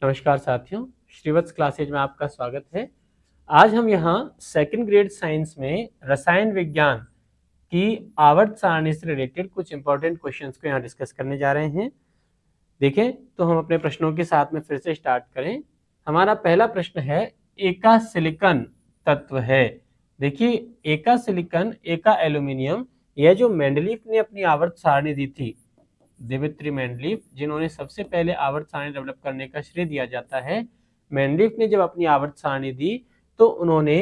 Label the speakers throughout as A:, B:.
A: नमस्कार साथियों, श्रीवत्स क्लासेज में आपका स्वागत है। आज हम यहाँ सेकंड ग्रेड साइंस में रसायन विज्ञान की आवर्त सारणी से रिलेटेड कुछ इंपॉर्टेंट क्वेश्चंस को यहाँ डिस्कस करने जा रहे हैं। देखें तो हम अपने प्रश्नों के साथ में फिर से स्टार्ट करें। हमारा पहला प्रश्न है, एका सिलिकॉन तत्व है। देखिए, एका सिलिकॉन, एका एल्यूमिनियम, यह जो मेंडलीफ ने अपनी आवर्त सारणी दी थी, दिमित्री मेंडलीफ, जिन्होंने सबसे पहले आवर्त सारणी डेवलप करने का श्रेय दिया जाता है। मेंडलीफ ने जब अपनी आवर्त सारणी दी तो उन्होंने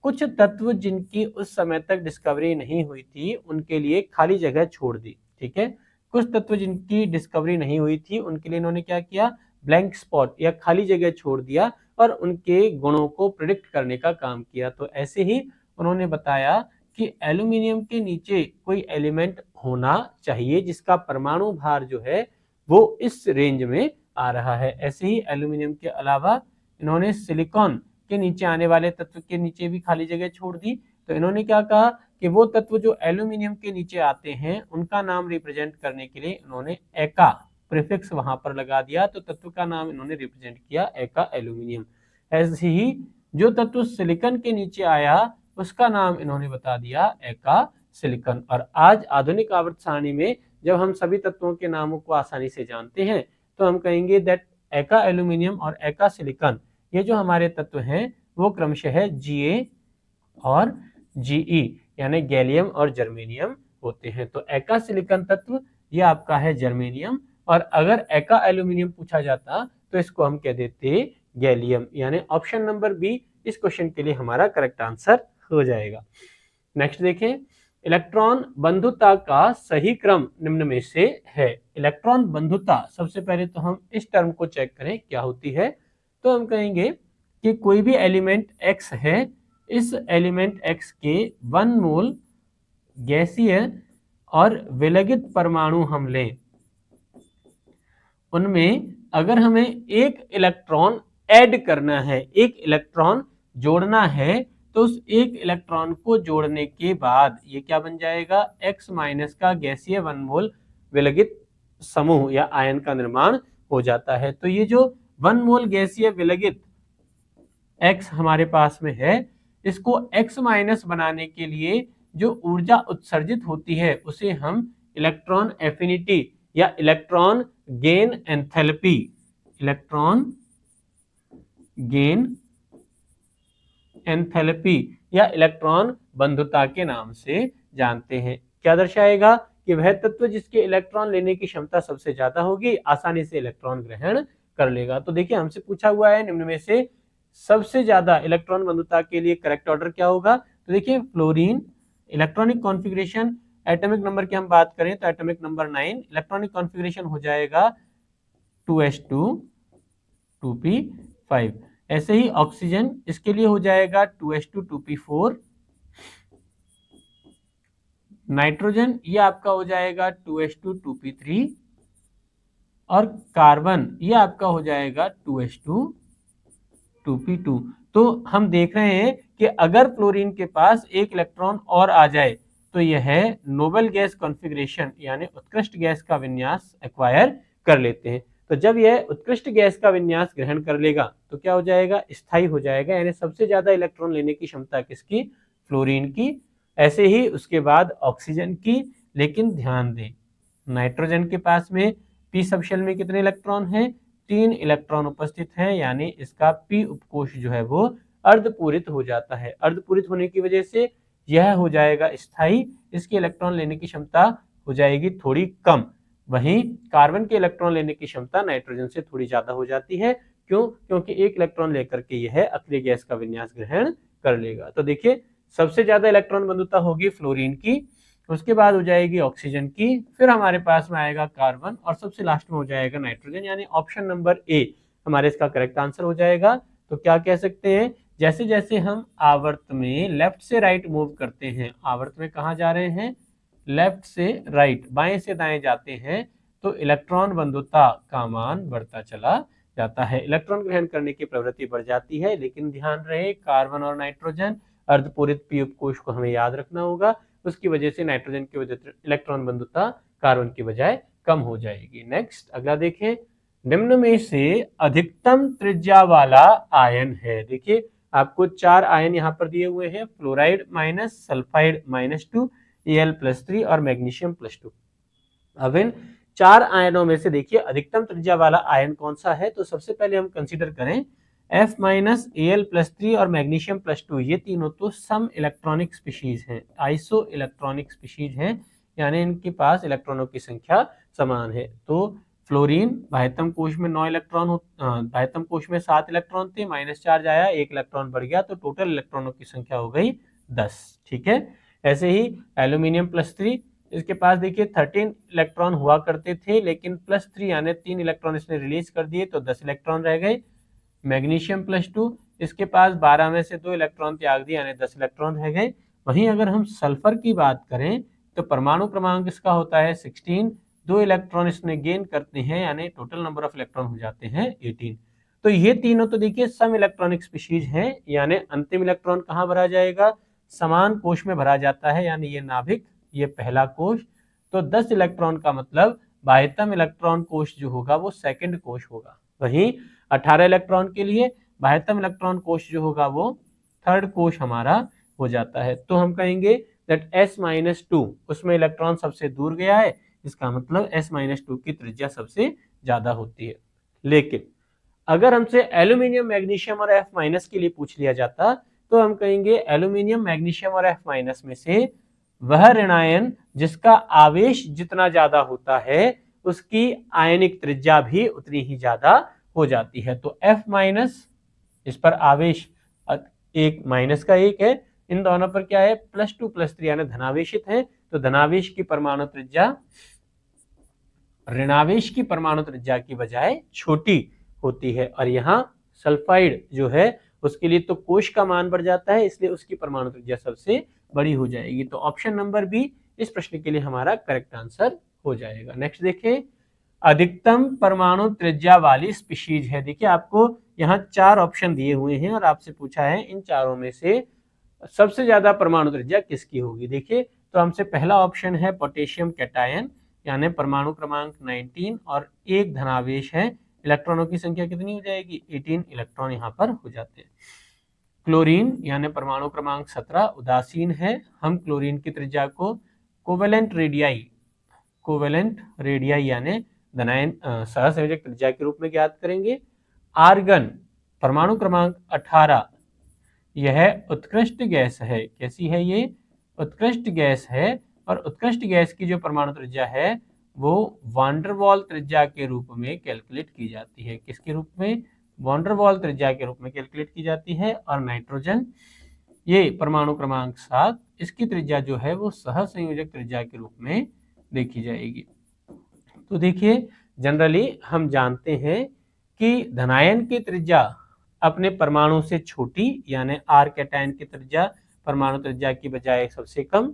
A: कुछ तत्व जिनकी उस समय तक डिस्कवरी नहीं हुई थी उनके लिए खाली जगह छोड़ दी। ठीक है, कुछ तत्व जिनकी डिस्कवरी नहीं हुई थी उनके लिए इन्होंने क्या किया, ब्लैंक स्पॉट या खाली जगह छोड़ दिया और उनके गुणों को प्रिडिक्ट करने का काम किया। तो ऐसे ही उन्होंने बताया कि एल्यूमिनियम के नीचे कोई एलिमेंट होना चाहिए जिसका परमाणु भार जो है वो इस रेंज में आ रहा है। ऐसे ही एल्यूमिनियम के अलावा इन्होंने सिलिकॉन के नीचे आने वाले तत्व के नीचे भी खाली जगह छोड़ दी। तो इन्होंने क्या कहा कि वो तत्व जो एल्यूमिनियम के नीचे आते हैं उनका नाम रिप्रेजेंट करने के लिए इन्होंने एका प्रीफिक्स वहां पर लगा दिया, तो तत्व का नाम इन्होंने रिप्रेजेंट किया एका एल्यूमिनियम। ऐसे ही जो तत्व सिलिकॉन के नीचे आया उसका नाम इन्होंने बता दिया एका सिलिकॉन। और आज आधुनिक आवर्त सारणी में जब हम सभी तत्वों के नामों को आसानी से जानते हैं तो हम कहेंगे दैट एका एल्यूमिनियम और एका सिलिकॉन, ये जो हमारे तत्व हैं वो क्रमशः Ga और Ge यानी गैलियम और जर्मेनियम होते हैं। तो एका सिलिकॉन तत्व ये आपका है जर्मेनियम, और अगर एका एल्यूमिनियम पूछा जाता तो इसको हम कह देते गैलियम, यानी ऑप्शन नंबर बी इस क्वेश्चन के लिए हमारा करेक्ट आंसर हो जाएगा। नेक्स्ट देखें, इलेक्ट्रॉन बंधुता का सही क्रम निम्न में से है। इलेक्ट्रॉन बंधुता, सबसे पहले तो हम इस टर्म को चेक करें क्या होती है। तो हम कहेंगे कि कोई भी एलिमेंट x है, इस एलिमेंट x के 1 मोल गैसीय और विलगित परमाणु हम लें, उनमें अगर हमें एक इलेक्ट्रॉन ऐड करना है, एक इलेक्ट्रॉन जोड़ना है, तो उस एक इलेक्ट्रॉन को जोड़ने के बाद ये क्या बन जाएगा, x माइनस का गैसीय 1 मोल विलगित समूह या आयन का निर्माण हो जाता है। तो ये जो 1 मोल गैसीय विलगित x हमारे पास में है, इसको x माइनस बनाने के लिए जो ऊर्जा उत्सर्जित होती है उसे हम इलेक्ट्रॉन एफिनिटी या electron gain enthalpy, electron gain enthalpy या इलेक्ट्रॉन बंधुता के नाम से जानते हैं। क्या दर्शाएगा कि वह तत्व जिसके इलेक्ट्रॉन लेने की क्षमता सबसे ज्यादा होगी आसानी से इलेक्ट्रॉन ग्रहण कर लेगा। तो देखिए, हमसे पूछा हुआ है निम्न में से सबसे ज्यादा इलेक्ट्रॉन बंधुता के लिए करेक्ट ऑर्डर क्या होगा। तो देखिए, fluorine, electronic configuration, atomic number की हम बात करें तो एटॉमिक नंबर 9, इलेक्ट्रॉनिक कॉन्फ़िगरेशन हो जाएगा 2s2 2p5। ऐसे ही ऑक्सीजन, इसके लिए हो जाएगा 2s2 2p4। नाइट्रोजन ये आपका हो जाएगा 2s2 2p3, और कार्बन ये आपका हो जाएगा 2s2 2p2। तो हम देख रहे हैं कि अगर फ्लोरीन के पास एक इलेक्ट्रॉन और आ जाए तो यह नोबल गैस कॉन्फ़िगरेशन यानी उत्कृष्ट गैस का विन्यास एक्वायर कर लेते हैं। तो जब यह उत्कृष्ट गैस का विन्यास ग्रहण कर लेगा तो क्या हो जाएगा, स्थायी हो जाएगा, यानी सबसे ज्यादा इलेक्ट्रॉन लेने की क्षमता किसकी, फ्लोरीन की। ऐसे ही उसके बाद ऑक्सीजन की, लेकिन ध्यान दें नाइट्रोजन के पास में पी सबशेल में कितने इलेक्ट्रॉन हैं, 3 इलेक्ट्रॉन उपस्थित हैं, यानी इसका पी उपकोष जो है वो अर्धपूरित हो जाता है। अर्धपूरित होने की वजह से यह हो जाएगा स्थायी, इसके इलेक्ट्रॉन लेने की क्षमता हो जाएगी थोड़ी कम। वहीं कार्बन के इलेक्ट्रॉन लेने की क्षमता नाइट्रोजन से थोड़ी ज्यादा हो जाती है। क्यों, क्योंकि एक इलेक्ट्रॉन लेकर के यह अक्रिय गैस का विन्यास ग्रहण कर लेगा। तो देखिए, सबसे ज्यादा इलेक्ट्रॉन बंधुता होगी फ्लोरीन की, उसके बाद हो जाएगी ऑक्सीजन की, फिर हमारे पास में आएगा कार्बन, और सबसे लास्ट में हो जाएगा नाइट्रोजन, यानी ऑप्शन नंबर ए हमारे इसका करेक्ट आंसर हो जाएगा। तो क्या कह सकते हैं, जैसे जैसे हम आवर्त में लेफ्ट से राइट मूव करते हैं, आवर्त में कहाँ जा रहे हैं, लेफ्ट से राइट, बाएं से दाएं जाते हैं, तो इलेक्ट्रॉन बंधुता का मान बढ़ता चला जाता है, इलेक्ट्रॉन ग्रहण करने की प्रवृत्ति बढ़ जाती है। लेकिन ध्यान रहे, कार्बन और नाइट्रोजन अर्धपूरित पी उपकोष को हमें याद रखना होगा, उसकी वजह से नाइट्रोजन की वजह से इलेक्ट्रॉन बंधुता कार्बन की बजाय कम हो जाएगी। नेक्स्ट अगला देखें, निम्न में से अधिकतम त्रिज्या वाला आयन है। देखिए आपको 4 आयन यहाँ पर दिए हुए हैं, फ्लोराइड माइनस, सल्फाइड -2, Al+3 और मैग्नीशियम +2। अब इन 4 आयनों में से देखिए अधिकतम त्रिज्या वाला आयन कौन सा है, तो सबसे पहले हम कंसीडर करें F Al+3 और मैग्नीशियम +2, ये तीनों तो सम इलेक्ट्रॉनिक स्पीशीज हैं, आइसो इलेक्ट्रॉनिक स्पीशीज हैं, यानी इनके पास इलेक्ट्रॉनों की संख्या समान है। तो फ्लोरीन बाह्यतम कोश में 9 इलेक्ट्रॉन बाह्यतम कोश में 7 इलेक्ट्रॉन थे, माइनस चार्ज आया, 1 इलेक्ट्रॉन बढ़ गया, तो टोटल इलेक्ट्रॉनों की संख्या हो गई 10। ठीक है, ऐसे ही एल्यूमिनियम +3, इसके पास देखिए 13 इलेक्ट्रॉन हुआ करते थे, लेकिन +3 यानी 3 इलेक्ट्रॉन इसने रिलीज कर दिए, तो 10 इलेक्ट्रॉन रह गए। मैग्नीशियम +2, इसके पास 12 में से 2 इलेक्ट्रॉन त्याग दिए, यानी 10 इलेक्ट्रॉन रह गए। वहीं अगर हम सल्फर की बात करें तो परमाणु क्रमांक इसका होता है 16, 2 इलेक्ट्रॉन इसने गेन करते हैं, यानी टोटल नंबर ऑफ इलेक्ट्रॉन हो जाते हैं 18। तो ये तीनों तो देखिए सम इलेक्ट्रॉनिक स्पीशीज हैं, यानी अंतिम इलेक्ट्रॉन कहाँ भरा जाएगा, समान कोश में भरा जाता है, यानी ये नाभिक, ये पहला कोश। तो 10 इलेक्ट्रॉन का मतलब बाह्यतम इलेक्ट्रॉन कोश जो होगा वो सेकंड कोश होगा। वहीं 18 इलेक्ट्रॉन के लिए बाह्यतम इलेक्ट्रॉन कोश जो होगा वो थर्ड कोश हमारा हो जाता है। तो हम कहेंगे दैट S-2 उसमें इलेक्ट्रॉन सबसे दूर गया है, इसका मतलब S-2 की त्रिज्या सबसे ज्यादा होती है। लेकिन अगर हमसे एल्यूमिनियम, मैग्नीशियम और F- के लिए पूछ लिया जाता तो हम कहेंगे एल्यूमिनियम, मैग्नीशियम और F- में से वह ऋणायन जिसका आवेश जितना ज्यादा होता है उसकी आयनिक त्रिज्या भी उतनी ही ज्यादा हो जाती है। तो F-, इस पर आवेश एक माइनस का एक है, इन दोनों पर क्या है +2 +3 यानी धनावेशित है, तो धनावेश की परमाणु त्रिज्या ऋणावेश की परमाणु त्रिज्या की बजाय छोटी होती है। और यहाँ सल्फाइड जो है उसके लिए तो कोश का मान बढ़ जाता है, इसलिए उसकी परमाणु त्रिज्या सबसे बड़ी हो जाएगी। तो ऑप्शन नंबर बी इस प्रश्न के लिए हमारा करेक्ट आंसर हो जाएगा। नेक्स्ट देखें, अधिकतम परमाणु त्रिज्या वाली स्पीशीज है। देखिए आपको यहाँ 4 ऑप्शन दिए हुए हैं और आपसे पूछा है इन चारों में से सबसे ज्यादा परमाणु त्रिज्या किसकी होगी। देखिए तो हमसे पहला ऑप्शन है पोटेशियम कैटायन, यानी परमाणु क्रमांक 19 और एक धनावेश है, इलेक्ट्रॉनों की संख्या कितनी हो जाएगी 18 इलेक्ट्रॉन यहाँ पर हो जाते हैं। क्लोरीन यानी परमाणु क्रमांक 17 उदासीन है, हम क्लोरीन की त्रिज्या को कोवेलेंट रेडियाई यानी धनायन सहसंयोजक त्रिज्या के रूप में ज्ञात करेंगे। आर्गन परमाणु क्रमांक 18, यह उत्कृष्ट गैस है। कैसी है ये, उत्कृष्ट गैस है, और उत्कृष्ट गैस की जो परमाणु त्रिज्या है वो वान डेर वाल त्रिज्या के रूप में कैलकुलेट की जाती है। किसके रूप में, वान डेर वाल त्रिज्या के रूप में कैलकुलेट की जाती है। और नाइट्रोजन ये परमाणु क्रमांक 7, इसकी त्रिज्या जो है वो सहसंयोजक त्रिज्या के रूप में देखी जाएगी। तो देखिए जनरली हम जानते हैं कि धनायन की त्रिज्या अपने परमाणु से छोटी, यानी आर कैटायन की त्रिज्या परमाणु त्रिज्या की बजाय सबसे कम,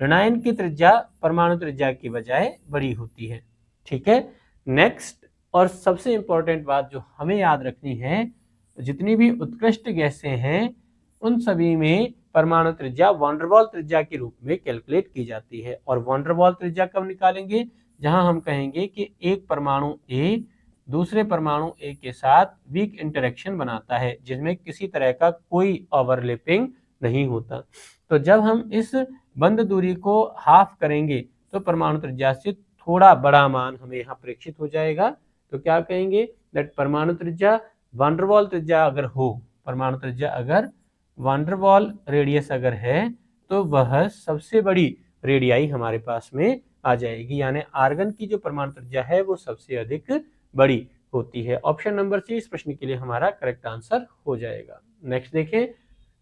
A: ऋणायन की त्रिज्या परमाणु त्रिज्या की बजाय बड़ी होती है। ठीक है, नेक्स्ट और सबसे इंपॉर्टेंट बात जो हमें याद रखनी है, जितनी भी उत्कृष्ट गैसें हैं उन सभी में परमाणु त्रिज्या वान डेर वाल त्रिज्या के रूप में कैलकुलेट की जाती है। और वान डेर वाल त्रिज्या कब निकालेंगे, जहां हम कहेंगे कि एक परमाणु ए दूसरे परमाणु ए के साथ वीक इंटरेक्शन बनाता है, जिसमें किसी तरह का कोई ओवरलैपिंग नहीं होता। तो जब हम इस बंद दूरी को हाफ करेंगे तो परमाणु त्रिज्या से थोड़ा बड़ा मान हमें यहाँ प्रेक्षित हो जाएगा। तो क्या कहेंगे दैट परमाणु त्रिज्या वान डेर वाल त्रिज्या अगर हो, परमाणु त्रिज्या अगर वान डेर वाल रेडियस अगर है तो वह सबसे बड़ी रेडियाई हमारे पास में आ जाएगी, यानी आर्गन की जो परमाणु त्रिज्या है वो सबसे अधिक बड़ी होती है। ऑप्शन नंबर सी इस प्रश्न के लिए हमारा करेक्ट आंसर हो जाएगा। नेक्स्ट देखें,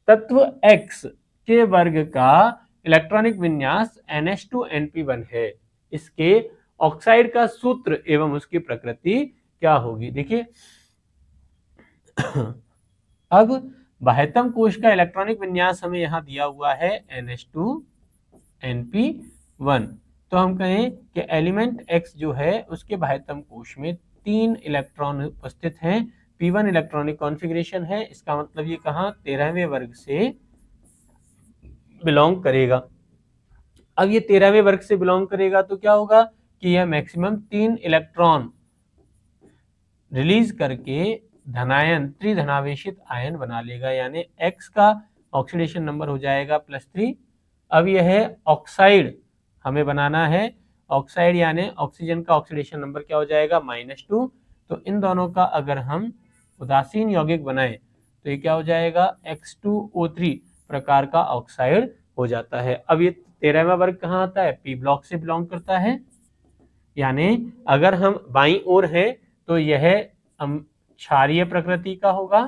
A: तत्व X के वर्ग का इलेक्ट्रॉनिक विन्यास NH2NP1 है, इसके ऑक्साइड का सूत्र एवं उसकी प्रकृति क्या होगी। देखिए अब बाह्यतम कोश का इलेक्ट्रॉनिक विन्यास हमें यहाँ दिया हुआ है NH2NP1, तो हम कहें कि एलिमेंट X जो है उसके बाह्यतम कोश में 3 इलेक्ट्रॉन उपस्थित हैं, P1 इलेक्ट्रॉनिक कॉन्फ़िगरेशन है, इसका मतलब ये कहाँ 13वें वर्ग से बिलोंग करेगा। अब ये 13वें वर्ग से बिलोंग करेगा तो क्या होगा कि यह मैक्सिमम 3 इलेक्ट्रॉन रिलीज करके धनायन त्रिधनावेशित आयन बना लेगा, यानी X का ऑक्सीडेशन नंबर हो जाएगा +3। अब यह है ऑक्साइड हमें बनाना है, ऑक्साइड यानी ऑक्सीजन का ऑक्सीडेशन नंबर क्या हो जाएगा -2। तो इन दोनों का अगर हम उदासीन यौगिक बनाएं तो ये क्या हो जाएगा X2O3 प्रकार का ऑक्साइड हो जाता है। अब ये 13वां वर्ग कहाँ आता है, P ब्लॉक से बिलोंग करता है, यानी अगर हम बाईं ओर हैं तो यह क्षारीय प्रकृति का होगा,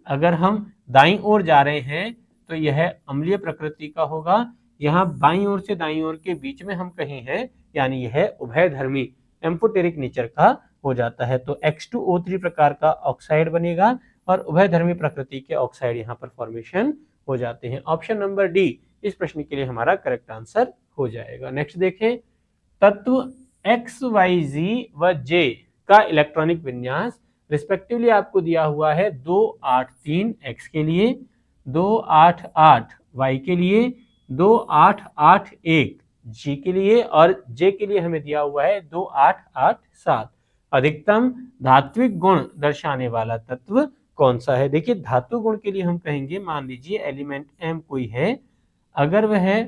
A: अगर हम दाईं ओर जा रहे हैं तो यह अम्लीय प्रकृति का होगा। यहाँ बाईं ओर से दाईं ओर के बीच में हम कहीं हैं, यानी यह उभयधर्मी एम्फोटेरिक नेचर का हो जाता है। तो X2O3 प्रकार का ऑक्साइड बनेगा और उभयधर्मी प्रकृति के ऑक्साइड यहाँ पर फॉर्मेशन हो जाते हैं। ऑप्शन नंबर डी इस प्रश्न के लिए हमारा करेक्ट आंसर हो जाएगा। नेक्स्ट देखें, तत्व X, Y, Z व J का इलेक्ट्रॉनिक विन्यास रिस्पेक्टिवली आपको दिया हुआ है 283 X के लिए, 288 Y के लिए, 2881 G के लिए और J के लिए हमें दिया हुआ है 2887। अधिकतम धात्विक गुण दर्शाने वाला तत्व कौन सा है? देखिए धातु गुण के लिए हम कहेंगे, मान लीजिए एलिमेंट M कोई है, अगर वह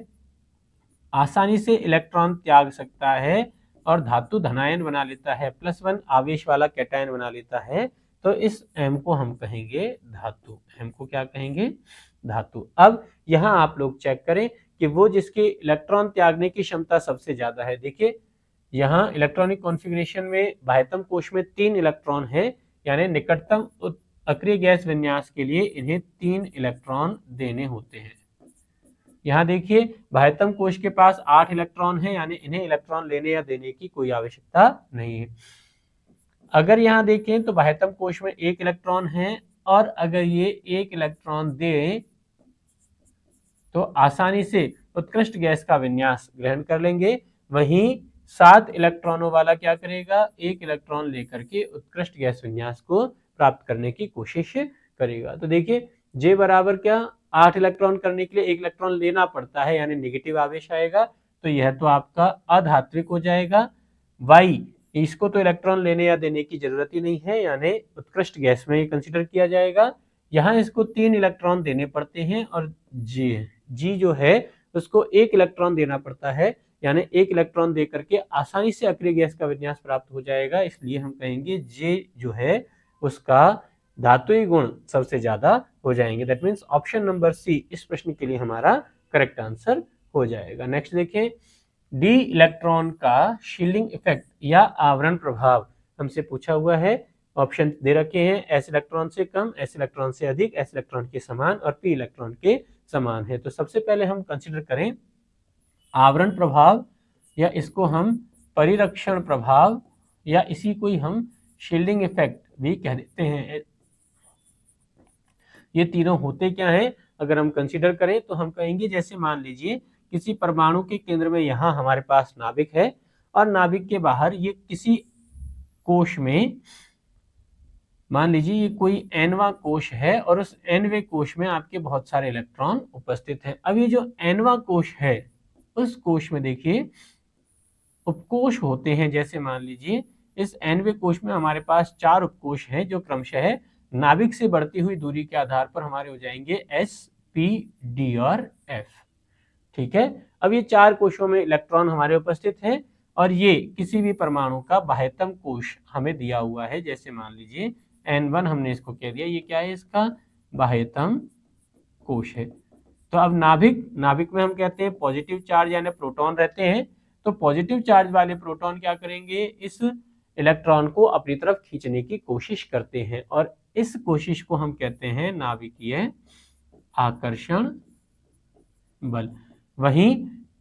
A: आसानी से इलेक्ट्रॉन त्याग सकता है और धातु धनायन बना लेता है, +1 आवेश वाला कैटायन बना लेता है, तो इस M को हम कहेंगे धातु। M को क्या कहेंगे? धातु। अब यहाँ आप लोग चेक करें कि वो जिसके इलेक्ट्रॉन त्यागने की क्षमता सबसे ज्यादा है। देखिए यहाँ इलेक्ट्रॉनिक कॉन्फ़िगरेशन में बाह्यतम कोश में 3 इलेक्ट्रॉन है, यानी निकटतम अक्रिय गैस विन्यास के लिए इन्हें 3 इलेक्ट्रॉन देने होते हैं। यहाँ देखिए बाह्यतम कोश के पास 8 इलेक्ट्रॉन है, यानी इन्हें इलेक्ट्रॉन लेने या देने की कोई आवश्यकता नहीं है। अगर यहाँ देखें तो बाह्यतम कोश में 1 इलेक्ट्रॉन है और अगर ये 1 इलेक्ट्रॉन दे तो आसानी से उत्कृष्ट गैस का विन्यास ग्रहण कर लेंगे। वहीं 7 इलेक्ट्रॉनों वाला क्या करेगा, 1 इलेक्ट्रॉन लेकर के उत्कृष्ट गैस विन्यास को प्राप्त करने की कोशिश करेगा। तो देखिए J बराबर क्या, 8 इलेक्ट्रॉन करने के लिए 1 इलेक्ट्रॉन लेना पड़ता है, यानी नेगेटिव आवेश आएगा, तो यह तो आपका अधात्विक हो जाएगा। Y इसको तो इलेक्ट्रॉन लेने या देने की जरूरत ही नहीं है, यानी उत्कृष्ट गैस में कंसिडर किया जाएगा। यहाँ इसको 3 इलेक्ट्रॉन देने पड़ते हैं और G जो है उसको 1 इलेक्ट्रॉन देना पड़ता है, यानी 1 इलेक्ट्रॉन दे करके आसानी से अक्रिय गैस का विन्यास प्राप्त हो जाएगा। इसलिए हम कहेंगे J जो है उसका धातुई गुण सबसे ज्यादा हो जाएंगे। That means option number C इस प्रश्न के लिए हमारा करेक्ट आंसर हो जाएगा। नेक्स्ट देखें, डी इलेक्ट्रॉन का शील्डिंग इफेक्ट या आवरण प्रभाव हमसे पूछा हुआ है। ऑप्शन दे रखे हैं, एस इलेक्ट्रॉन से कम, एस इलेक्ट्रॉन से अधिक, एस इलेक्ट्रॉन के समान और पी इलेक्ट्रॉन के समान है। तो सबसे पहले हम कंसिडर करें आवरण प्रभाव, या इसको हम परिरक्षण प्रभाव, या इसी को हम शील्डिंग इफेक्ट भी कह देते हैं। ये तीनों होते क्या हैं अगर हम कंसीडर करें तो हम कहेंगे, जैसे मान लीजिए किसी परमाणु के केंद्र में यहाँ हमारे पास नाभिक है और नाभिक के बाहर ये किसी कोश में, मान लीजिए ये कोई nवां कोश है और उस nवें कोश में आपके बहुत सारे इलेक्ट्रॉन उपस्थित हैं। अब ये जो nवां कोश है उस कोश में देखिए उपकोश होते हैं। जैसे मान लीजिए इस nवें कोश में हमारे पास 4 उपकोश हैं जो क्रमशः नाभिक से बढ़ती हुई दूरी के आधार पर हमारे हो जाएंगे S, P, D और F। ठीक है, अब ये 4 कोशों में इलेक्ट्रॉन हमारे उपस्थित हैं और ये किसी भी परमाणु का बाह्यतम कोश हमें दिया हुआ है। जैसे मान लीजिए N1 हमने इसको कह दिया, ये क्या है, इसका बाह्यतम कोश है। तो अब नाभिक में हम कहते हैं पॉजिटिव चार्ज यानी प्रोटॉन रहते हैं, तो पॉजिटिव चार्ज वाले प्रोटॉन क्या करेंगे, इस इलेक्ट्रॉन को अपनी तरफ खींचने की कोशिश करते हैं और इस कोशिश को हम कहते हैं नाभिकीय आकर्षण बल। वहीं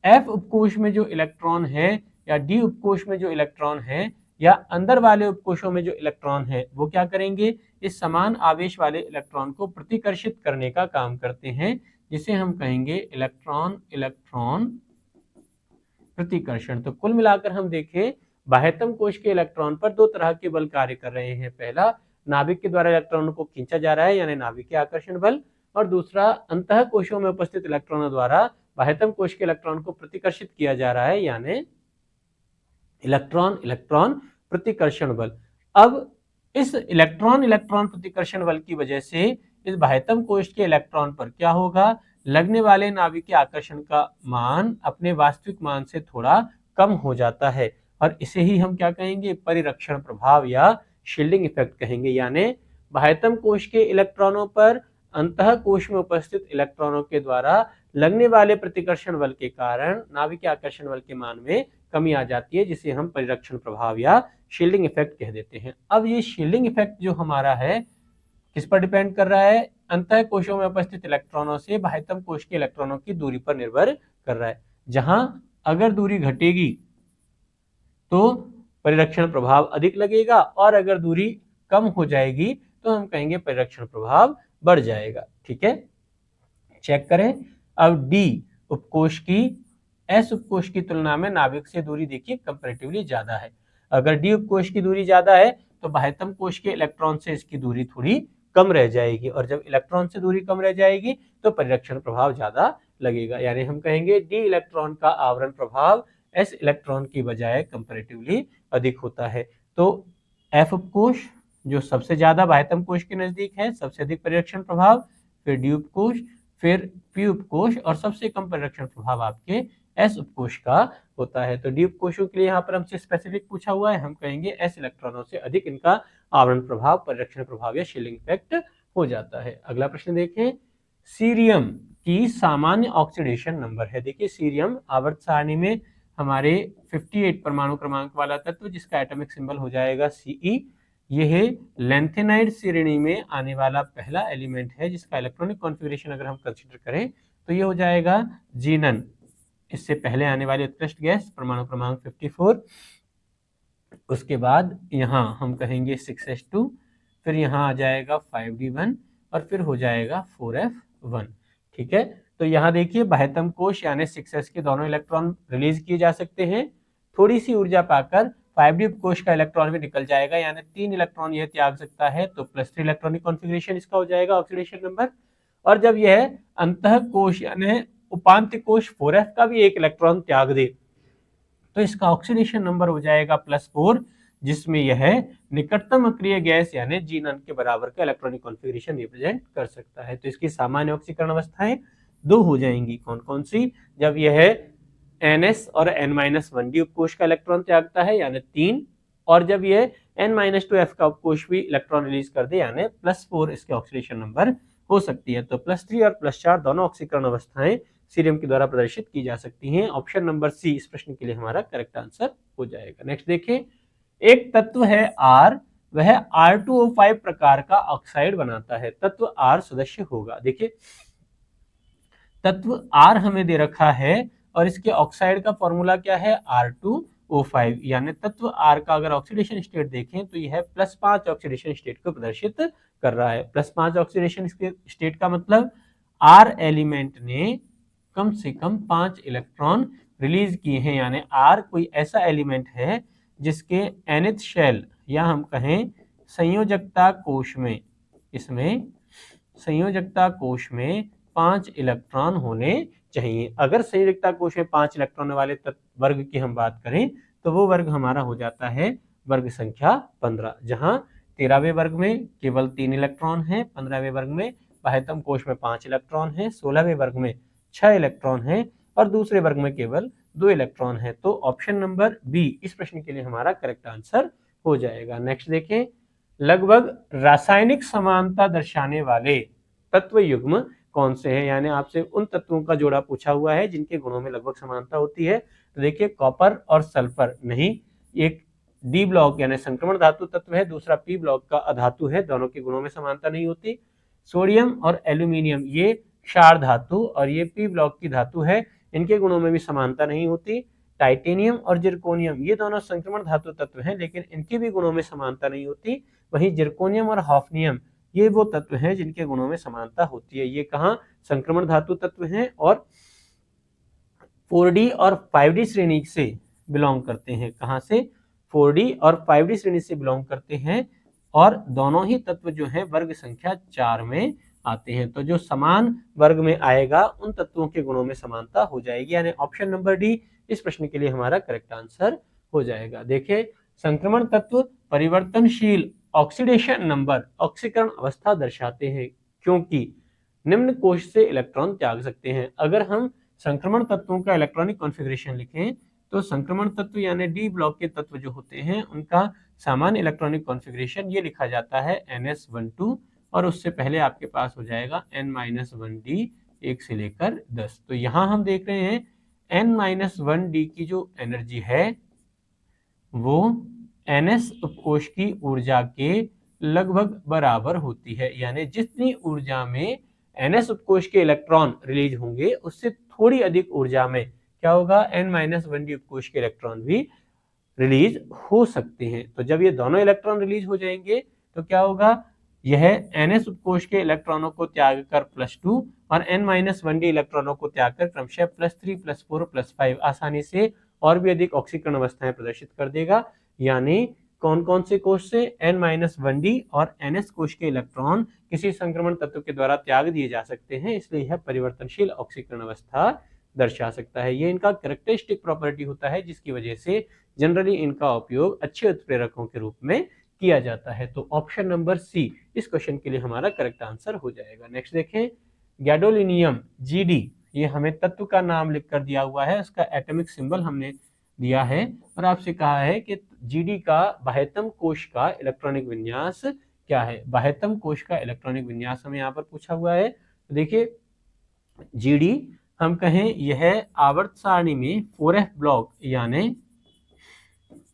A: F उपकोश में जो इलेक्ट्रॉन है या D उपकोश में जो इलेक्ट्रॉन है या अंदर वाले उपकोशों में जो इलेक्ट्रॉन है वो क्या करेंगे, इस समान आवेश वाले इलेक्ट्रॉन को प्रतिकर्षित करने का काम करते हैं, जिसे हम कहेंगे इलेक्ट्रॉन प्रतिकर्षण। तो कुल मिलाकर हम देखें बाह्यतम कोश के इलेक्ट्रॉन पर 2 तरह के बल कार्य कर रहे हैं। पहला, नाभिक के द्वारा इलेक्ट्रॉनों को खींचा जा रहा है यानी नाभिकीय आकर्षण बल, और दूसरा अंतः कोशों में उपस्थित इलेक्ट्रॉनों द्वारा बाह्यतम कोश के इलेक्ट्रॉन को प्रतिकर्षित किया जा रहा है यानी इलेक्ट्रॉन प्रतिकर्षण बल। अब इस इलेक्ट्रॉन इलेक्ट्रॉन प्रतिकर्षण बल की वजह से इस बाह्यतम कोश के इलेक्ट्रॉन पर क्या होगा, लगने वाले नाभिकीय आकर्षण का मान अपने वास्तविक मान से थोड़ा कम हो जाता है और इसे ही हम क्या कहेंगे, परिरक्षण प्रभाव या शील्डिंग इफेक्ट कहेंगे। यानी बाह्यतम कोश के इलेक्ट्रॉनों पर अंतः कोश में उपस्थित इलेक्ट्रॉनों के द्वारा लगने वाले प्रतिकर्षण बल के कारण नाभिकीय आकर्षण बल के मान में कमी आ जाती है, जिसे हम परिरक्षण प्रभाव या शील्डिंग इफेक्ट कह देते हैं। अब ये शील्डिंग इफेक्ट जो हमारा है किस पर डिपेंड कर रहा है, अंतः कोशों में उपस्थित इलेक्ट्रॉनों से बाह्यतम कोश के इलेक्ट्रॉनों की दूरी पर निर्भर कर रहा है। जहां अगर दूरी घटेगी तो परिरक्षण प्रभाव अधिक लगेगा और अगर दूरी कम हो जाएगी तो हम कहेंगे परिरक्षण प्रभाव बढ़ जाएगा। ठीक है, चेक करें। अब डी उपकोश की एस उपकोश की तुलना में नाभिक से दूरी देखिए कंपैरेटिवली ज्यादा है। अगर डी उपकोश की दूरी ज्यादा है तो बाह्यतम कोश के इलेक्ट्रॉन से इसकी दूरी थोड़ी कम रह जाएगी और जब इलेक्ट्रॉन से दूरी कम रह जाएगी तो परिरक्षण प्रभाव ज्यादा लगेगा। यानी हम कहेंगे डी इलेक्ट्रॉन का आवरण प्रभाव एस इलेक्ट्रॉन की बजाय कंपैरेटिवली अधिक होता है। तो एफ उपकोश जो सबसे ज्यादा बाह्यतम कोश के नजदीक है, सबसे अधिक परिरक्षण प्रभाव, फिर डी उपकोश, फिर पी उपकोश और सबसे कम परिरक्षण प्रभाव आपके एस उपकोश का होता है। तो डी उपकोशों के लिए यहाँ पर हमसे स्पेसिफिक पूछा हुआ है, हम कहेंगे एस इलेक्ट्रॉनों से अधिक इनका आवरण प्रभाव, परिरक्षण प्रभाव या शील्डिंग इफेक्ट हो जाता है। अगला प्रश्न देखें, सीरियम की सामान्य ऑक्सीडेशन नंबर है। देखिए सीरियम आवर्त सारणी में हमारे 58 परमाणु क्रमांक वाला तत्व जिसका एटॉमिक सिंबल हो जाएगा Ce। यह लेंथेनाइड श्रेणी में आने वाला पहला एलिमेंट है जिसका इलेक्ट्रॉनिक कॉन्फ़िगरेशन अगर हम कंसीडर करें तो ये हो जाएगा जीनन। इससे पहले आने वाली उत्कृष्ट गैस परमाणु क्रमांक 54, उसके बाद यहाँ हम कहेंगे 6s2, फिर यहाँ आ जाएगा 5d1 और फिर हो जाएगा 4f1। ठीक है, तो यहाँ देखिए बाह्यतम कोश यानी 6s के दोनों इलेक्ट्रॉन रिलीज किए जा सकते हैं, थोड़ी सी ऊर्जा पाकर 5d कोश का इलेक्ट्रॉन भी निकल जाएगा, यानी 3 इलेक्ट्रॉन यह त्याग सकता है, तो +3 इलेक्ट्रॉनिक कॉन्फ़िगरेशन इसका हो जाएगा ऑक्सीडेशन नंबर। और जब यह अंतः कोश यानी उपांत्य कोश 4f का भी एक इलेक्ट्रॉन त्याग दे तो इसका ऑक्सीडेशन नंबर हो जाएगा +4, जिसमें यह निकटतम अक्रिय गैस यानी जीनन के बराबर का इलेक्ट्रॉनिक कॉन्फ़िगरेशन रिप्रेजेंट कर सकता है। तो इसकी सामान्य ऑक्सीकरण अवस्थाएं 2 हो जाएंगी, कौन कौन सी, जब यह NS और N-1d उपकोश का इलेक्ट्रॉन त्यागता है यानी 3, और जब यह N-2f का उपकोश भी इलेक्ट्रॉन रिलीज कर दे यानी +4 इसके ऑक्सीडेशन नंबर हो सकती है। तो +3 और +4 दोनों ऑक्सीकरण अवस्थाएं सीरियम के द्वारा प्रदर्शित की जा सकती हैं। ऑप्शन नंबर सी इस प्रश्न के लिए हमारा करेक्ट आंसर हो जाएगा। नेक्स्ट देखें, एक तत्व है R, वह R2O5 प्रकार का ऑक्साइड बनाता है, तत्व R सदस्य होगा। देखिए तत्व R हमें दे रखा है और इसके ऑक्साइड का फॉर्मूला क्या है, R2O5, यानी तत्व R का अगर ऑक्सीडेशन स्टेट देखें तो यह +5 ऑक्सीडेशन स्टेट को प्रदर्शित कर रहा है। +5 ऑक्सीडेशन स्टेट का मतलब R एलिमेंट ने कम से कम 5 इलेक्ट्रॉन रिलीज किए हैं, यानी R कोई ऐसा एलिमेंट है जिसके nth शेल या हम कहें संयोजकता कोश में, इसमें संयोजकता कोश में 5 इलेक्ट्रॉन होने चाहिए। अगर संयोजकता कोश में 5 इलेक्ट्रॉन वाले वर्ग की हम बात करें तो वो वर्ग हमारा हो जाता है वर्ग संख्या 15, जहां 13वें वर्ग में केवल 3 इलेक्ट्रॉन है, 15वें वर्ग में बाह्यतम कोश में 5 इलेक्ट्रॉन है, 16वें वर्ग में 6 इलेक्ट्रॉन है और दूसरे वर्ग में केवल 2 इलेक्ट्रॉन है। तो ऑप्शन नंबर बी इस प्रश्न के लिए हमारा करेक्ट आंसर हो जाएगा। नेक्स्ट देखें, लगभग रासायनिक समानता दर्शाने वाले तत्व युग्म कौन से हैं, यानी आपसे उन तत्वों का जोड़ा पूछा हुआ है जिनके गुणों में लगभग समानता होती है। तो देखिए कॉपर और सल्फर नहीं, एक डी ब्लॉक यानी संक्रमण धातु तत्व है, दूसरा पी ब्लॉक का अधातु है, दोनों के गुणों में समानता नहीं होती। सोडियम और एल्यूमिनियम ये क्षार धातु और ये पी ब्लॉक की धातु है, इनके गुणों में भी समानता नहीं होती। टाइटेनियम और जिरकोनियम ये दोनों संक्रमण धातु तत्व हैं लेकिन इनके भी गुणों में समानता नहीं होती। वहीं जिरकोनियम और हॉफनियम ये वो तत्व हैं जिनके गुणों में समानता होती है। ये कहाँ संक्रमण धातु तत्व हैं और 4D और 5D श्रेणी से बिलोंग करते हैं। कहाँ से, 4D और 5D श्रेणी से बिलोंग करते हैं और दोनों ही तत्व जो हैं वर्ग संख्या 4 में आते हैं। तो जो समान वर्ग में आएगा उन तत्वों के गुणों में समानता हो जाएगी, यानी ऑप्शन नंबर डी इस प्रश्न के लिए हमारा करेक्ट आंसर हो जाएगा। देखिए संक्रमण तत्व परिवर्तनशील ऑक्सीडेशन नंबर ऑक्सीकरण अवस्था दर्शाते हैं क्योंकि निम्न कोश से इलेक्ट्रॉन त्याग सकते हैं। अगर हम संक्रमण तत्वों का इलेक्ट्रॉनिक कॉन्फ़िगरेशन लिखें तो संक्रमण तत्व यानी डी ब्लॉक के तत्व जो होते हैं उनका सामान्य इलेक्ट्रॉनिक कॉन्फ़िगरेशन ये लिखा जाता है NS12 और उससे पहले आपके पास हो जाएगा N-1D 1 से लेकर 10। तो यहाँ हम देख रहे हैं N-1D की जो एनर्जी है वो NS उपकोश की ऊर्जा के लगभग बराबर होती है, यानी जितनी ऊर्जा में NS उपकोश के इलेक्ट्रॉन रिलीज होंगे उससे थोड़ी अधिक ऊर्जा में क्या होगा, N-1D उपकोश के इलेक्ट्रॉन भी रिलीज हो सकते हैं। तो जब ये दोनों इलेक्ट्रॉन रिलीज हो जाएंगे तो क्या होगा, यह NS उपकोश के इलेक्ट्रॉनों को त्याग कर +2 और N-1D इलेक्ट्रॉनों को त्याग कर क्रमशः +3, +4, +5 आसानी से और भी अधिक ऑक्सीकरण अवस्थाएं प्रदर्शित कर देगा। यानी कौन कौन से कोश से, N-1D और NS कोश के इलेक्ट्रॉन किसी संक्रमण तत्व के द्वारा त्याग दिए जा सकते हैं, इसलिए यह परिवर्तनशील ऑक्सीकरण अवस्था दर्शा सकता है। ये इनका कैरेक्टरिस्टिक प्रॉपर्टी होता है जिसकी वजह से जनरली इनका उपयोग अच्छे उत्प्रेरकों के रूप में किया जाता है। तो ऑप्शन नंबर सी इस क्वेश्चन के लिए हमारा करेक्ट आंसर हो जाएगा। नेक्स्ट देखें, गैडोलिनियम GD, ये हमें तत्व का नाम लिख कर दिया हुआ है, उसका एटॉमिक सिंबल हमने दिया है और आपसे कहा है कि GD का बाह्यतम कोश का इलेक्ट्रॉनिक विन्यास क्या है। बाह्यतम कोश का इलेक्ट्रॉनिक विन्यास हमें यहाँ पर पूछा हुआ है। तो देखिए GD हम कहें यह आवर्त सारणी में 4f ब्लॉक यानी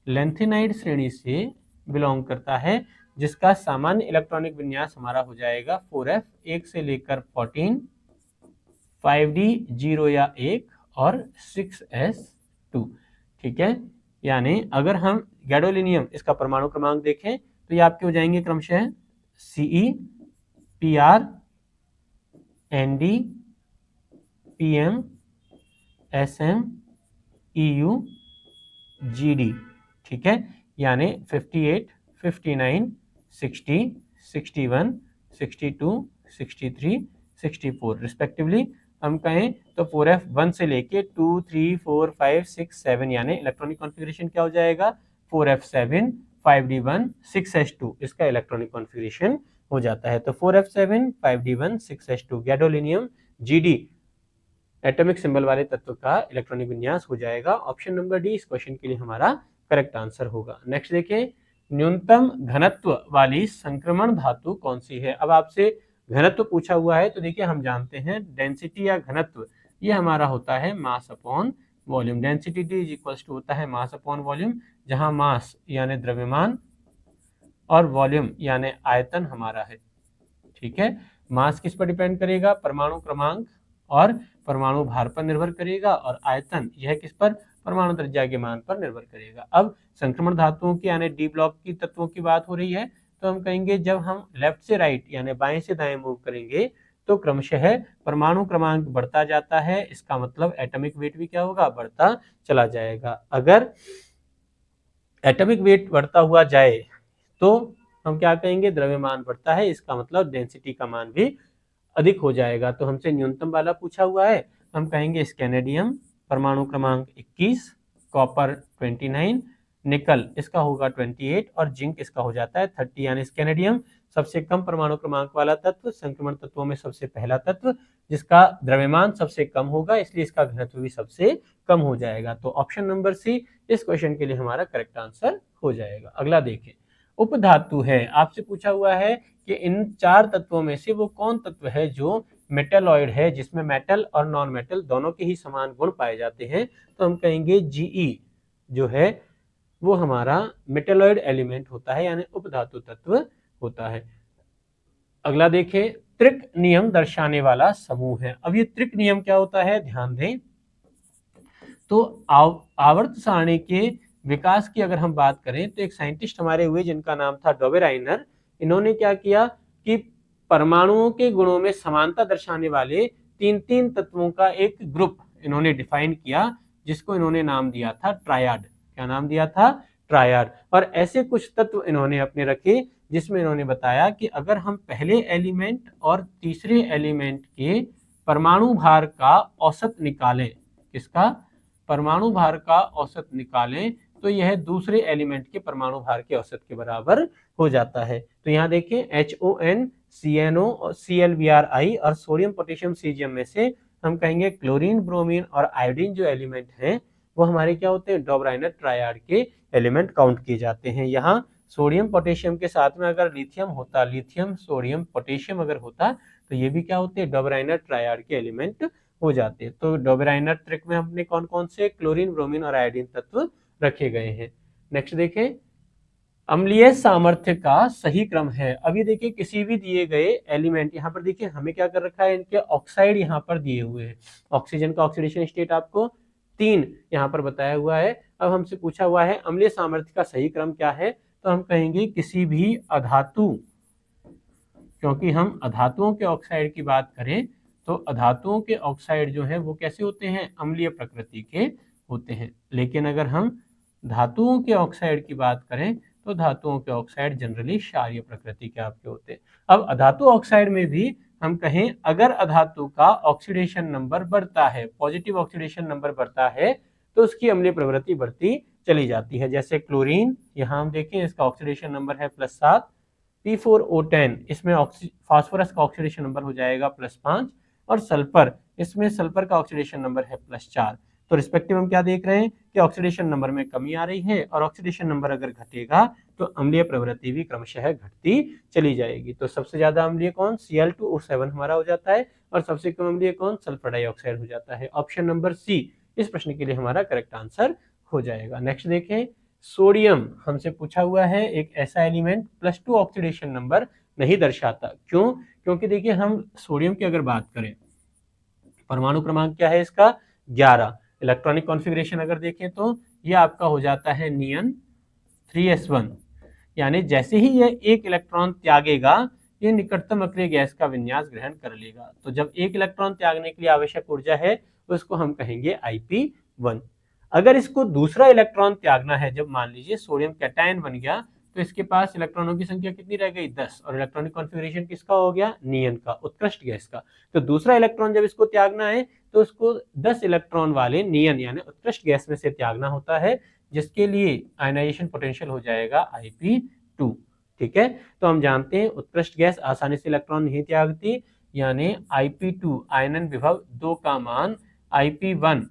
A: लेंथेनाइड श्रेणी से बिलोंग करता है, जिसका सामान्य इलेक्ट्रॉनिक विन्यास हमारा हो जाएगा 4f 1 से लेकर 14, 5d 0 या 1 और 6s2। ठीक है, यानी अगर हम गैडोलिनियम इसका परमाणु क्रमांक देखें तो ये आपके हो जाएंगे क्रमशः Ce, Pr, Nd, Pm, Sm, Eu, Gd। ठीक है, यानी 58, 59, 60, 61, 62, 63, 64 रिस्पेक्टिवली। हम कहें तो 4f 1 से लेके 2, 3, 4, 5, 6, 7 यानी इलेक्ट्रॉनिक कॉन्फ़िगरेशन क्या हो जाएगा, 4f7, 5d1, 6s2 इसका इलेक्ट्रॉनिक कॉन्फ़िगरेशन हो जाता है। तो 4f7, 5d1, 6s2 gadolinium GD atomic symbol वाले तत्व का इलेक्ट्रॉनिक विन्यास हो जाएगा। ऑप्शन नंबर डी इस क्वेश्चन के लिए हमारा करेक्ट आंसर होगा। नेक्स्ट देखें, न्यूनतम घनत्व वाली संक्रमण धातु कौन सी है। अब आपसे घनत्व पूछा हुआ है तो देखिए हम जानते हैं डेंसिटी या घनत्व ये हमारा होता है mass upon volume. Density D is equals to होता है मास अपॉन वॉल्यूम, जहां मास यानी द्रव्यमान और वॉल्यूम यानी आयतन हमारा है। ठीक है, मास किस पर डिपेंड करेगा, परमाणु क्रमांक और परमाणु भार पर निर्भर करेगा, और आयतन यह किस पर, परमाणु त्रिज्या के मान पर निर्भर करेगा। अब संक्रमण धातुओं की यानी डी ब्लॉक की तत्वों की बात हो रही है तो हम कहेंगे जब हम लेफ्ट से राइट यानी बाएं से दाएं मूव करेंगे तो क्रमशः परमाणु क्रमांक बढ़ता जाता है, इसका मतलब एटॉमिक वेट भी क्या होगा, बढ़ता चला जाएगा। अगर एटॉमिक वेट बढ़ता हुआ जाए तो हम क्या कहेंगे, द्रव्यमान बढ़ता है, इसका मतलब डेंसिटी का मान भी अधिक हो जाएगा। तो हमसे न्यूनतम वाला पूछा हुआ है, हम कहेंगे स्कैनेडियम परमाणु क्रमांक 21, कॉपर 29, निकल इसका होगा 28 और जिंक इसका हो जाता है 30। यानी स्कैनेडियम सबसे कम परमाणु क्रमांक वाला तत्व, संक्रमण तत्वों में सबसे पहला तत्व जिसका द्रव्यमान सबसे कम होगा, इसलिए इसका घनत्व भी सबसे कम हो जाएगा। तो ऑप्शन नंबर सी इस क्वेश्चन के लिए हमारा करेक्ट आंसर हो जाएगा। अगला देखें, उपधातु है। आपसे पूछा हुआ है कि इन चार तत्वों में से वो कौन तत्व है जो मेटलॉइड है, जिसमें मेटल और नॉन मेटल दोनों के ही समान गुण पाए जाते हैं। तो हम कहेंगे Ge जो है वो हमारा मेटलॉइड एलिमेंट होता है यानी उपधातु तत्व होता है। अगला देखें, त्रिक नियम दर्शाने वाला समूह है। अब ये त्रिक नियम क्या होता है, ध्यान दें। तो आवर्त सारणी के विकास की अगर हम बात करें तो एक साइंटिस्ट हमारे हुए जिनका नाम था डोबेराइनर। इन्होंने क्या किया कि परमाणुओं के गुणों में समानता दर्शाने वाले तीन तीन तत्वों का एक ग्रुप इन्होंने डिफाइन किया, जिसको इन्होंने नाम दिया था ट्रायड। क्या नाम दिया था, ट्रायड। और ऐसे कुछ तत्व इन्होंने अपने रखे जिसमें इन्होंने बताया कि अगर हम पहले एलिमेंट और तीसरे एलिमेंट के परमाणु भार का औसत निकालें, किसका, परमाणु भार का औसत निकालें, तो तो यह दूसरे एलिमेंट के परमाणु भार के औसत के बराबर हो जाता है। तो यहाँ देखें HON, CNO और ClBrI और सोडियम पोटेशियम सीजियम में से हम कहेंगे क्लोरीन, ब्रोमीन और आयोडीन जो एलिमेंट हैं वो हमारे क्या होते हैं, डोबराइनर ट्रायड के एलिमेंट काउंट किए जाते हैं। यहाँ सोडियम पोटेशियम के साथ में अगर लिथियम होता, लिथियम सोडियम पोटेशियम अगर होता तो ये भी क्या होते हैं, डोबराइनर ट्रायड के एलिमेंट हो जाते हैं। तो डोबराइनर त्रिक में हमने कौन कौन से क्लोरीन, ब्रोमीन और आयोडीन तत्व रखे गए हैं। नेक्स्ट देखें, अम्लीय सामर्थ्य का सही क्रम है। अभी देखिए किसी भी दिए गए एलिमेंट, यहाँ पर देखिए हमें क्या कर रखा है, इनके ऑक्साइड यहाँ पर दिए हुए हैं। ऑक्सीजन का ऑक्सीडेशन स्टेट आपको 3 यहाँ पर बताया हुआ है। अब हमसे पूछा हुआ है अम्लीय सामर्थ्य का सही क्रम क्या है, तो हम कहेंगे किसी भी अधातु, क्योंकि हम अधातुओं के ऑक्साइड की बात करें तो अधातुओं के ऑक्साइड जो है वो कैसे होते हैं, अम्लीय प्रकृति के होते हैं। लेकिन अगर हम धातुओं के ऑक्साइड की बात करें तो धातुओं के ऑक्साइड जनरली क्षारीय प्रकृति के आपके होते हैं। अब अधातु ऑक्साइड में भी हम कहें अगर अधातु का ऑक्सीडेशन नंबर बढ़ता है, पॉजिटिव ऑक्सीडेशन नंबर बढ़ता है, तो उसकी अम्लीय प्रवृत्ति बढ़ती चली जाती है। जैसे क्लोरीन, यहाँ हम देखें इसका ऑक्सीडेशन नंबर है +7, P4O10 इसमें फास्फोरस का ऑक्सीडेशन नंबर हो जाएगा +5 और सल्फर, इसमें सल्फर का ऑक्सीडेशन नंबर है +4। तो रिस्पेक्टिव हम क्या देख रहे हैं कि ऑक्सीडेशन नंबर में कमी आ रही है और ऑक्सीडेशन नंबर अगर घटेगा तो अम्लीय प्रवृत्ति भी क्रमशः घटती चली जाएगी। तो सबसे ज्यादा अम्लीय कौन, Cl2O7 हमारा हो जाता है और सबसे कम अम्लीय कौन, सल्फर डाइऑक्साइड हो जाता है। ऑप्शन नंबर सी इस प्रश्न के लिए हमारा करेक्ट आंसर हो जाएगा। नेक्स्ट देखें, सोडियम हमसे पूछा हुआ है, एक ऐसा एलिमेंट +2 ऑक्सीडेशन नंबर नहीं दर्शाता। क्यों? क्योंकि देखिए हम सोडियम की अगर बात करें, परमाणु क्रमांक क्या है इसका, 11। इलेक्ट्रॉनिक कॉन्फ़िगरेशन अगर देखें तो ये आपका हो जाता है नियन 3s1, यानी जैसे ही ये एक इलेक्ट्रॉन त्यागेगा ये निकटतम अक्रिय गैस का विन्यास ग्रहण कर लेगा। तो जब एक इलेक्ट्रॉन त्यागने के लिए आवश्यक ऊर्जा है उसको हम कहेंगे IP1। अगर इसको दूसरा इलेक्ट्रॉन त्यागना है, जब मान लीजिए सोडियम कैटायन बन गया तो इसके पास इलेक्ट्रॉनों की संख्या कितनी रह गई, 10, और इलेक्ट्रॉनिक कॉन्फ़िगरेशन किसका हो गया, नियन का, उत्कृष्ट गैस का। तो दूसरा इलेक्ट्रॉन जब इसको त्यागना है तो उसको 10 इलेक्ट्रॉन वाले नियन यानी उत्कृष्ट गैस में से त्यागना होता है, जिसके लिए आयनाइजेशन पोटेंशियल हो जाएगा IP2। ठीक है, तो हम जानते हैं उत्कृष्ट गैस आसानी से इलेक्ट्रॉन नहीं त्यागती, यानी IP2 आयनन विभव 2 का मान IP1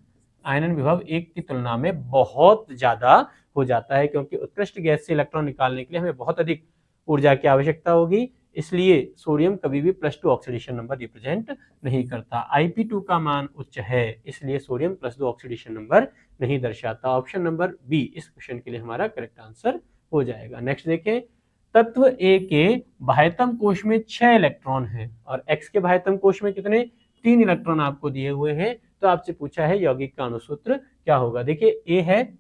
A: आयनन विभव 1 की तुलना में बहुत ज्यादा हो जाता है, क्योंकि उत्कृष्ट गैस से इलेक्ट्रॉन निकालने के लिए हमें बहुत अधिक ऊर्जा की आवश्यकता होगी। इसलिए सोडियम कभी भी +2 ऑक्सीडेशन नंबर रिप्रेजेंट नहीं करता। IP2 का मान उच्च है, इसलिए सोडियम +2 ऑक्सीडेशन नंबर नहीं दर्शाता। ऑप्शन नंबर बी इस क्वेश्चन के लिए हमारा करेक्ट आंसर हो जाएगा। नेक्स्ट देखें, तत्व ए के बाह्यतम कोश में 6 इलेक्ट्रॉन हैं और एक्स के बाह्यतम कोश में कितने, 3 इलेक्ट्रॉन आपको दिए हुए हैं। तो आपसे पूछा है यौगिक का अणुसूत्र क्या होगा। देखिए ए है,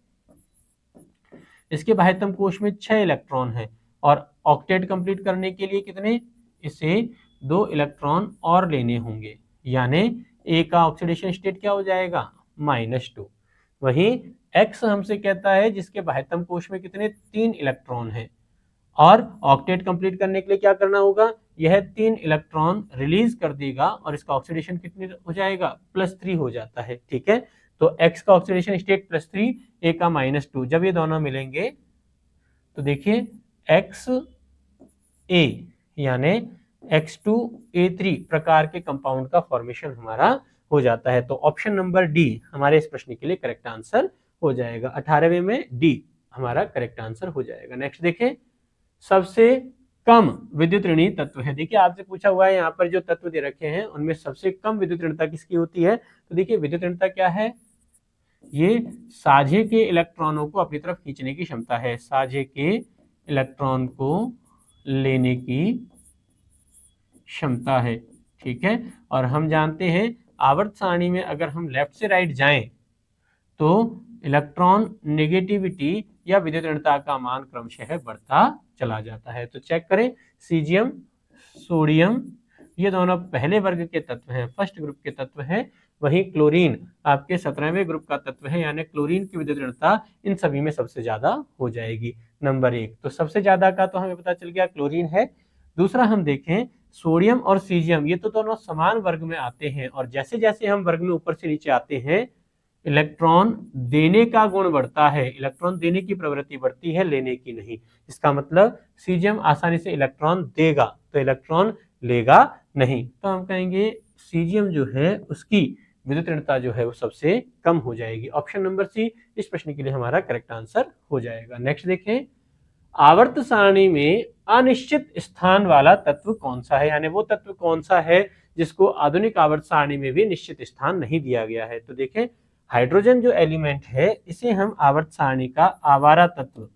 A: इसके बाह्यतम कोश में 6 इलेक्ट्रॉन है और ऑक्टेट कंप्लीट करने के लिए कितने, इसे 2 इलेक्ट्रॉन और लेने होंगे, यानी ए का ऑक्सीडेशन स्टेट क्या हो जाएगा, -2। वहीं एक्स हमसे कहता है जिसके बाह्यतम कोश में कितने, 3 इलेक्ट्रॉन है और ऑक्टेट कंप्लीट करने के लिए क्या करना होगा, यह 3 इलेक्ट्रॉन रिलीज कर देगा और इसका ऑक्सीडेशन कितने हो जाएगा, +3 हो जाता है। ठीक है, तो x का ऑक्सीडेशन स्टेट +3, a का -2, जब ये दोनों मिलेंगे तो देखिए XA यानी X2A3 प्रकार के कंपाउंड का फॉर्मेशन हमारा हो जाता है। तो ऑप्शन नंबर डी हमारे इस प्रश्न के लिए करेक्ट आंसर हो जाएगा। 18वें में डी हमारा करेक्ट आंसर हो जाएगा। नेक्स्ट देखें, सबसे कम विद्युत ऋणी तत्व है। देखिए आपसे पूछा हुआ है यहाँ पर जो तत्व दे रखे हैं उनमें सबसे कम विद्युत ऋणता किसकी होती है। तो देखिए विद्युत ऋणता क्या है, ये साझे के इलेक्ट्रॉनों को अपनी तरफ खींचने की क्षमता है, साझे के इलेक्ट्रॉन को लेने की क्षमता है। ठीक है, और हम जानते हैं आवर्त सारणी में अगर हम लेफ्ट से राइट जाएं तो इलेक्ट्रॉन नेगेटिविटी या विद्युत ऋणता का मान क्रमशः बढ़ता चला जाता है। तो चेक करें, सीजियम, सोडियम ये दोनों पहले वर्ग के तत्व हैं, फर्स्ट ग्रुप के तत्व हैं। वहीं क्लोरीन आपके 17वें ग्रुप का तत्व है, यानी क्लोरीन की विद्युत ऋणता इन सभी में सबसे ज्यादा हो जाएगी, नंबर 1। तो सबसे ज्यादा का तो हमें पता चल गया क्लोरीन है। दूसरा हम देखें सोडियम और सीजियम, ये तो दोनों समान वर्ग में आते हैं और जैसे जैसे हम वर्ग में ऊपर से नीचे आते हैं इलेक्ट्रॉन देने का गुण बढ़ता है, इलेक्ट्रॉन देने की प्रवृत्ति बढ़ती है, लेने की नहीं। इसका मतलब सीजियम आसानी से इलेक्ट्रॉन देगा तो इलेक्ट्रॉन लेगा नहीं। तो हम कहेंगे सीजियम जो है उसकी विद्युत ऋणता जो है वो सबसे कम हो जाएगी। ऑप्शन नंबर सी इस प्रश्न के लिए हमारा करेक्ट आंसर हो जाएगा। नेक्स्ट देखें, आवर्त सारणी में अनिश्चित स्थान वाला तत्व कौन सा है, यानी वो तत्व कौन सा है जिसको आधुनिक आवर्त सारणी में भी निश्चित स्थान नहीं दिया गया है। तो देखें, हाइड्रोजन जो एलिमेंट है इसे हम आवर्त सारणी का आवारा तत्व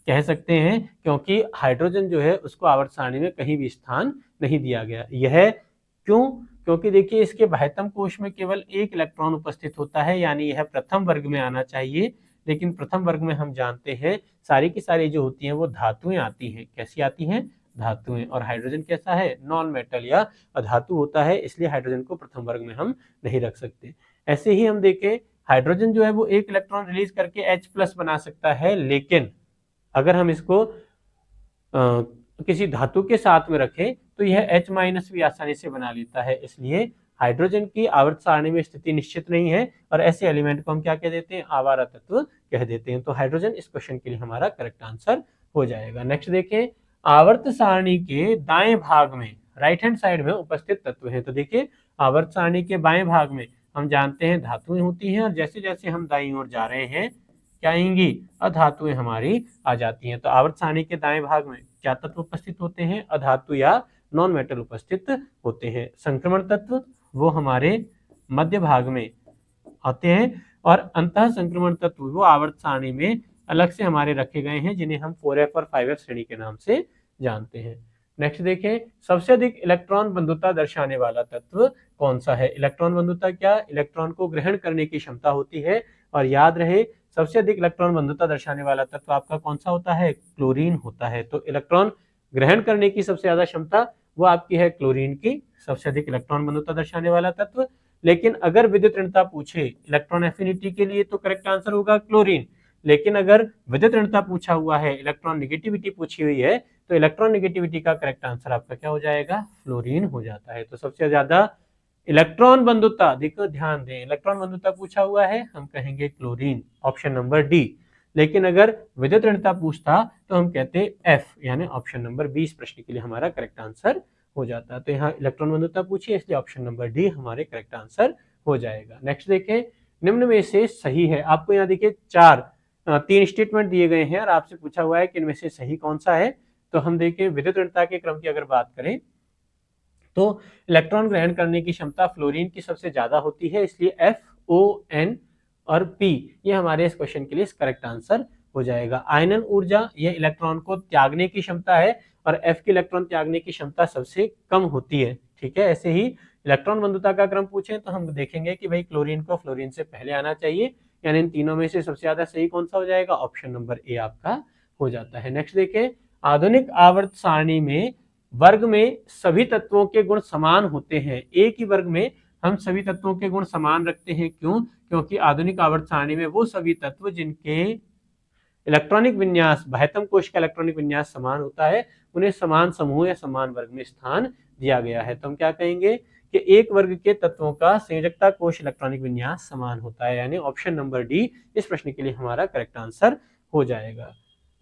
A: कह सकते हैं, क्योंकि हाइड्रोजन जो है उसको आवर्त सारणी में कहीं भी स्थान नहीं दिया गया। यह क्यों? क्योंकि देखिए इसके बाह्यतम कोश में केवल एक इलेक्ट्रॉन उपस्थित होता है, यानी यह प्रथम वर्ग में आना चाहिए। लेकिन प्रथम वर्ग में हम जानते हैं सारी की सारी जो होती हैं वो धातुएं आती हैं। कैसी आती हैं? धातुएं। और हाइड्रोजन कैसा है? नॉन मेटल या अधातु होता है, इसलिए हाइड्रोजन को प्रथम वर्ग में हम नहीं रख सकते। ऐसे ही हम देखें, हाइड्रोजन जो है वो एक इलेक्ट्रॉन रिलीज करके H+ बना सकता है, लेकिन अगर हम इसको किसी धातु के साथ में रखें तो यह H- भी आसानी से बना लेता है। इसलिए हाइड्रोजन की आवर्त सारणी में स्थिति निश्चित नहीं है और ऐसे एलिमेंट को हम क्या कह देते हैं? आवारा तत्व कह देते हैं। तो हाइड्रोजन इस क्वेश्चन के लिए हमारा करेक्ट आंसर हो जाएगा। नेक्स्ट देखें, आवर्त सारणी के दाएं भाग में, राइट हैंड साइड में उपस्थित तत्व है। तो देखिए आवर्त सारणी के बाएं भाग में हम जानते हैं धातुएं होती हैं, और जैसे जैसे हम दाईं ओर जा रहे हैं क्या आएंगी? अधातुएं हमारी आ जाती हैं। तो आवर्त सारणी के दाएं भाग में क्या तत्व उपस्थित होते हैं? अधातु या नॉन मेटल उपस्थित होते हैं। संक्रमण तत्व वो हमारे मध्य भाग में आते हैं, और अंतः संक्रमण तत्व वो आवर्त सारणी में अलग से हमारे रखे गए हैं, जिन्हें हम 4f और 5f श्रेणी के नाम से जानते हैं। नेक्स्ट देखें, सबसे अधिक इलेक्ट्रॉन बंधुता दर्शाने वाला तत्व कौन सा है? इलेक्ट्रॉन बंधुता क्या? इलेक्ट्रॉन को ग्रहण करने की क्षमता होती है। और याद रहे, सबसे अधिक इलेक्ट्रॉन बंधुता दर्शाने वाला तत्व आपका कौन सा होता है? क्लोरीन होता है। तो इलेक्ट्रॉन ग्रहण करने की सबसे ज्यादा क्षमता वो आपकी है क्लोरीन की, सबसे अधिक इलेक्ट्रॉन बंधुता दर्शाने वाला तत्व। लेकिन अगर विद्युत ऋणता पूछे इलेक्ट्रॉन एफिनिटी के लिए तो करेक्ट आंसर होगा क्लोरीन। लेकिन अगर विद्युत ऋणता पूछा हुआ है, इलेक्ट्रॉन नेगेटिविटी पूछी हुई है, तो इलेक्ट्रॉन नेगेटिविटी का करेक्ट आंसर आपका क्या हो जाएगा? फ्लोरीन हो जाता है। तो सबसे ज्यादा इलेक्ट्रॉन बंधुता, देखो ध्यान दें, इलेक्ट्रॉन बंधुता पूछा हुआ है, हम कहेंगे क्लोरीन, ऑप्शन नंबर डी। लेकिन अगर विद्युत ऋणता पूछता तो हम कहते एफ, यानी ऑप्शन नंबर 20 प्रश्न के लिए हमारा करेक्ट आंसर हो जाता है। तो यहाँ इलेक्ट्रॉन बंधुता पूछी है, इसलिए ऑप्शन नंबर डी हमारे करेक्ट आंसर हो जाएगा। नेक्स्ट देखें, निम्न में से सही है। आपको यहाँ देखिए तीन स्टेटमेंट दिए गए हैं और आपसे पूछा हुआ है कि इनमें से सही कौन सा है। तो हम देखें, विद्युत ऋणता के क्रम की अगर बात करें तो इलेक्ट्रॉन ग्रहण करने की क्षमता फ्लोरीन की सबसे ज्यादा होती है, इसलिए FON और P ये हमारे इस क्वेश्चन के लिए करेक्ट आंसर हो जाएगा। आयनन ऊर्जा, ये इलेक्ट्रॉन को त्यागने की क्षमता है, और F की इलेक्ट्रॉन त्यागने की क्षमता सबसे कम होती है। ठीक है, ऐसे ही इलेक्ट्रॉन बंधुता का क्रम पूछे तो हम देखेंगे कि भाई क्लोरीन को फ्लोरीन से पहले आना चाहिए, यानी इन तीनों में से सबसे ज्यादा सही कौन सा हो जाएगा? ऑप्शन नंबर ए आपका हो जाता है। नेक्स्ट देखें, आधुनिक आवर्त सारणी में वर्ग में सभी तत्वों के गुण समान होते हैं। एक ही वर्ग में हम सभी तत्वों के गुण समान रखते हैं। क्यों? क्योंकि आधुनिक आवर्त सारणी में वो सभी तत्व जिनके इलेक्ट्रॉनिक विन्यास, बाह्यतम कोश का इलेक्ट्रॉनिक विन्यास समान होता है, उन्हें समान समूह या समान वर्ग में स्थान दिया गया है। तो हम क्या कहेंगे कि एक वर्ग के तत्वों का संयोजकता कोश इलेक्ट्रॉनिक विन्यास समान होता है, यानी ऑप्शन नंबर डी इस प्रश्न के लिए हमारा करेक्ट आंसर हो जाएगा।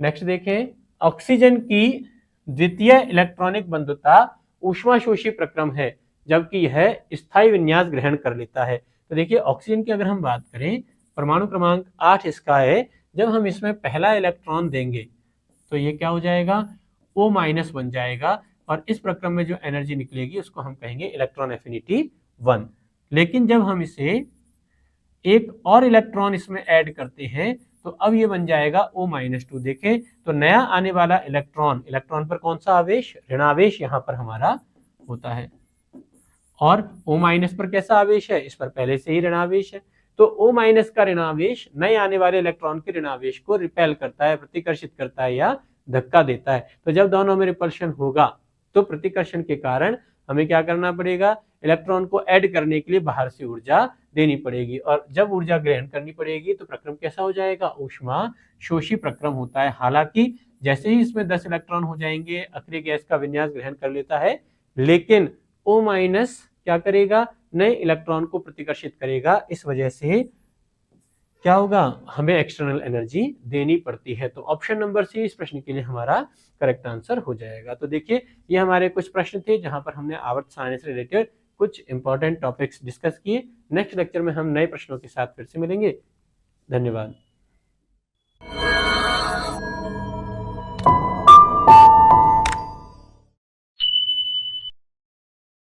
A: नेक्स्ट देखें, ऑक्सीजन की द्वितीय इलेक्ट्रॉनिक बंधुता ऊष्माशोषी प्रक्रम है, जबकि यह स्थायी विन्यास ग्रहण कर लेता है। तो देखिए ऑक्सीजन की अगर हम बात करें, परमाणु क्रमांक 8 इसका है। जब हम इसमें पहला इलेक्ट्रॉन देंगे तो ये क्या हो जाएगा? O- बन जाएगा, और इस प्रक्रम में जो एनर्जी निकलेगी उसको हम कहेंगे इलेक्ट्रॉन एफिनिटी 1। लेकिन जब हम इसे एक और इलेक्ट्रॉन इसमें ऐड करते हैं तो अब ये बन जाएगा O-2। देखें तो नया आने वाला इलेक्ट्रॉन पर कौन सा आवेश? ऋणावेश यहाँ पर हमारा होता है, और O- पर कैसा आवेश है? इस पर पहले से ही ऋणावेश है। तो O- का ऋणावेश नए आने वाले इलेक्ट्रॉन के ऋणावेश को रिपेल करता है, प्रतिकर्षित करता है या धक्का देता है। तो जब दोनों में रिपल्शन होगा तो प्रतिकर्षण के कारण हमें क्या करना पड़ेगा? इलेक्ट्रॉन को ऐड करने के लिए बाहर से ऊर्जा देनी पड़ेगी, और जब ऊर्जा ग्रहण करनी पड़ेगी तो प्रक्रम कैसा हो जाएगा? ऊष्माशोषी प्रक्रम होता है। हालांकि जैसे ही इसमें 10 इलेक्ट्रॉन हो जाएंगे, अक्रिय गैस का विन्यास ग्रहण कर लेता है, लेकिन O- क्या करेगा? नए इलेक्ट्रॉन को प्रतिकर्षित करेगा, इस वजह से क्या होगा, हमें एक्सटर्नल एनर्जी देनी पड़ती है। तो ऑप्शन नंबर सी इस प्रश्न के लिए हमारा करेक्ट आंसर हो जाएगा। तो देखिए ये हमारे कुछ प्रश्न थे जहां पर हमने आवर्त सारणी से रिलेटेड कुछ इंपॉर्टेंट टॉपिक्स डिस्कस किए। नेक्स्ट लेक्चर में हम नए प्रश्नों के साथ फिर से मिलेंगे। धन्यवाद।